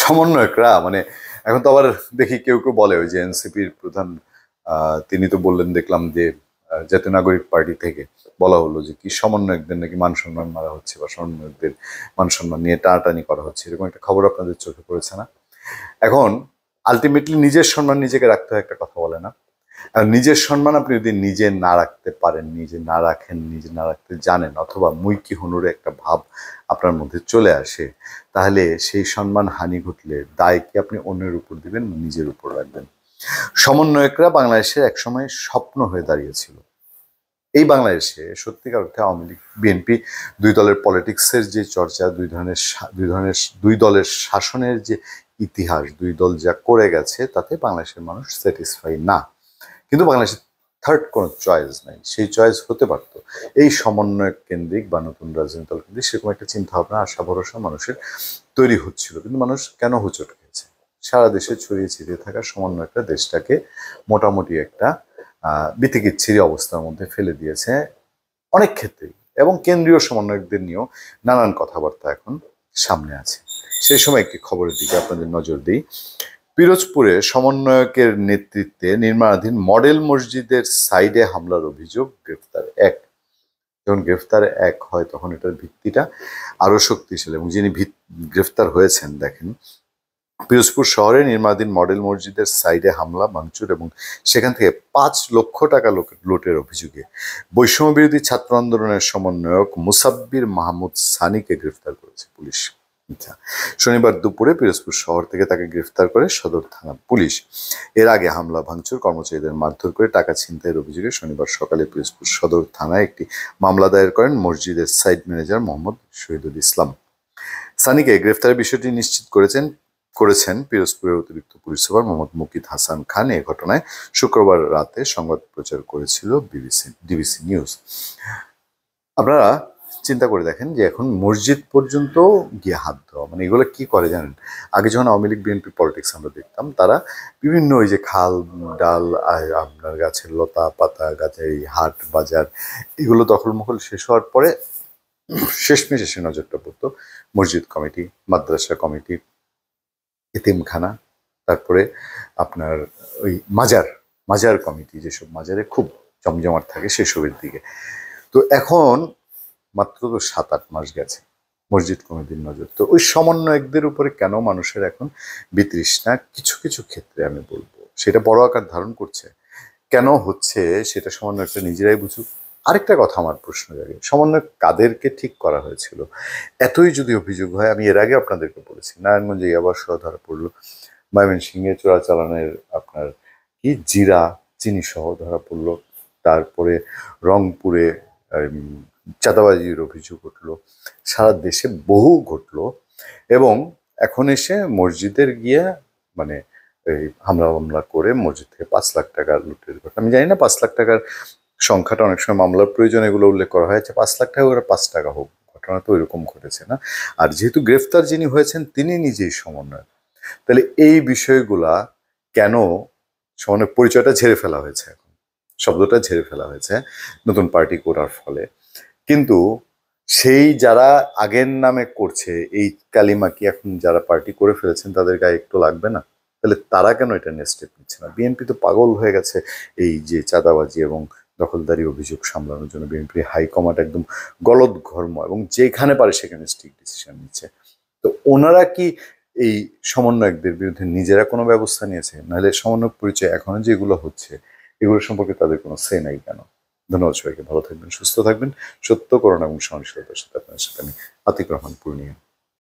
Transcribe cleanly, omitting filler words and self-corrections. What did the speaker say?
সমন্বয়করা মানে এখন তো আবার দেখি কেউ কেউ বলে ওই যে এনসিপির প্রধান তিনি তো বললেন, দেখলাম যে জাতীয় নাগরিক পার্টি থেকে বলা হলো যে কি সমন্বয়কদের নাকি মান সম্মান মারা হচ্ছে বা সমন্বয়কদের মান সম্মান নিয়ে টানাটানি করা হচ্ছে, এরকম একটা খবর আপনাদের চোখে পড়েছে না? এখন আলটিমেটলি নিজের সম্মান নিজেকে রাখতে হয়, একটা কথা বলে না? আর নিজের সম্মান আপনি যদি নিজে না রাখতে পারেন, নিজে না রাখেন, নিজে না রাখতে জানেন, অথবা মুইকি হুনুরে একটা ভাব আপনার মধ্যে চলে আসে, তাহলে সেই সম্মান হানি ঘটলে দায় কি আপনি অন্যের উপর দিবেন, নিজের উপর রাখবেন? সমন্বয়করা বাংলাদেশের একসময় স্বপ্ন হয়ে দাঁড়িয়েছিল। এই বাংলাদেশে সত্যিকার অর্থে আওয়ামী লীগ বিএনপি দুই দলের পলিটিক্সের যে চর্চা, দুই দলের শাসনের যে ইতিহাস, দুই দল যা করে গেছে, তাতে বাংলাদেশের মানুষ স্যাটিসফাই না। কিন্তু বাংলাদেশের থার্ড কোনো চয়েস নাই, সেই চয়েস হতে পারত এই সমন্বয় কেন্দ্রিক বা নতুন রাজনৈতিক দল কেন্দ্রিক, সেরকম একটা চিন্তা ভাবনা, আশা ভরসা মানুষের তৈরি হচ্ছিল। কিন্তু মানুষ কেন হোঁচট খেয়েছে? সারা দেশে ছড়িয়ে ছিটিয়ে থাকা সমন্বয়টা দেশটাকে মোটামুটি একটা বিতিকিচ্ছিরি অবস্থার মধ্যে ফেলে দিয়েছে অনেক ক্ষেত্রেই, এবং কেন্দ্রীয় সমন্বয়কদের নিয়েও নানান কথাবার্তা এখন সামনে আছে। সেই সময় একটি খবরের দিকে আপনাদের নজর দিই। পিরোজপুরে সমন্বয়কের নেতৃত্বে নির্মাণাধীন মডেল মসজিদের সাইডে হামলার অভিযোগ, গ্রেফতার এক। যখন গ্রেফতার এক হয় তখন এটার ভিত্তিটা আরো শক্তিশালী, এবং যিনি গ্রেফতার হয়েছেন, দেখেন, পিরোজপুর শহরে নির্মাণাধীন মডেল মসজিদের সাইডে হামলা, ভাঙচুর এবং সেখান থেকে 5 লক্ষ টাকা লুটের অভিযোগে বৈষম্য বিরোধী ছাত্র আন্দোলনের সমন্বয়ক মুসাব্বির মাহমুদ সানিকে গ্রেফতার করেছে পুলিশ। শনিবার দুপুরে পিরোজপুর শহর থেকে তাকে গ্রেফতার করে সদর থানা পুলিশ। এর আগে হামলা ভাঙচুর, কর্মচারীদের মারধর করে টাকা ছিনতাইয়ের অভিযোগে শনিবার সকালে পিরোজপুর সদর থানায় একটি মামলা দায়ের করেন মসজিদের সাইট ম্যানেজার মোহাম্মদ শহীদুল ইসলাম। সানিকে গ্রেফতারের বিষয়টি নিশ্চিত করেছেন পিরোজপুরের অতিরিক্ত পুলিশ সুপার মোহাম্মদ মুকিত হাসান খান। এ ঘটনায় শুক্রবার রাতে সংবাদ প্রচার করেছিল ডিবিসি নিউজ। আপনারা চিন্তা করে দেখেন যে এখন মসজিদ পর্যন্ত গিয়ে হাত দেওয়া, মানে এগুলো কি করে জানেন? আগে যখন আওয়ামী লীগ বিএনপি পলিটিক্স আমরা দেখতাম, তারা বিভিন্ন ওই যে খাল ডাল, আপনার গাছের লতা পাতা, গাছের এই হাট বাজার, এগুলো দখলমহল শেষ হওয়ার পরে শেষমেশ এসে নজরটা পড়তো মসজিদ কমিটি, মাদ্রাসা কমিটি, এতিমখানা, তারপরে আপনার ওই মাজার কমিটি, যেসব মাজারে খুব জমজমাট থাকে সেসবের দিকে। তো এখন মাত্র তো 7-8 মাস গেছে মসজিদ কমিটির নজর, তো ওই সমন্বয়কদের উপরে কেন মানুষের এখন বিতৃষ্ণা? কিছু কিছু ক্ষেত্রে আমি বলবো সেটা বড় আকার ধারণ করছে। কেন হচ্ছে সেটা সমন্বয়করা নিজেরাই বুঝুক। আরেকটা কথা আমার প্রশ্ন জাগে, সমন্বয় কাদেরকে ঠিক করা হয়েছিল? এতই যদি অভিযোগ হয়, আমি এর আগে আপনাদেরকে বলেছি নারায়ণগঞ্জে ইয়াবা সহ ধরা পড়লো, ময়মনসিংহে চোরাচালানের আপনার কি জিরা চিনি সহ ধরা পড়লো, তারপরে রংপুরে চাঁদাবাজির অভিযোগ উঠলো, সারা দেশে বহু ঘটলো, এবং এখন এসে মসজিদের গিয়ে মানে এই হামলা করে মসজিদ থেকে 5 লাখ টাকা লুটের ঘটনা। আমি জানি না 5 লাখ টাকার সংখ্যাটা অনেক সময় মামলার প্রয়োজন এগুলো উল্লেখ করা হয়েছে, 5 লাখ টাকা ওরা 5 টাকা হোক, ঘটনা তো এরকম ঘটেছে না? আর যেহেতু গ্রেফতার যিনি হয়েছেন তিনি নিজেই সমন্বয়, তাহলে এই বিষয়গুলা কেন সমন্বয় পরিচয়টা ঝেড়ে ফেলা হয়েছে, এখন শব্দটা ঝেড়ে ফেলা হয়েছে নতুন পার্টি করার ফলে। কিন্তু সেই যারা আগের নামে করছে এই কালিমা কি এখন যারা পার্টি করে ফেলেছেন তাদের গায়ে একটু লাগবে না? তাহলে তারা কেন এটা নিয়ে স্টেপ নিচ্ছে না? বিএনপি তো পাগল হয়ে গেছে এই যে চাঁদাবাজি এবং দখলদারি অভিযোগ সামলানোর জন্য। বিএনপি হাইকমান্ড একদম গলদঘর্ম এবং যেখানে পারে সেখানে স্ট্রিক্ট ডিসিশন নিচ্ছে। তো ওনারা কি এই সমন্বয়কদের বিরুদ্ধে নিজেরা কোনো ব্যবস্থা নিয়েছে? নাহলে সমন্বয়ক পরিচয় এখনো যেগুলো হচ্ছে এগুলো সম্পর্কে তাদের কোনো সে নাই কেন? ধন্যবাদ সবাইকে, ভালো থাকবেন, সুস্থ থাকবেন। সত্য, করুণা এবং সহনশীলতার সাথে আপনার সাথে আমি আতিক রহমান পূর্ণিয়া।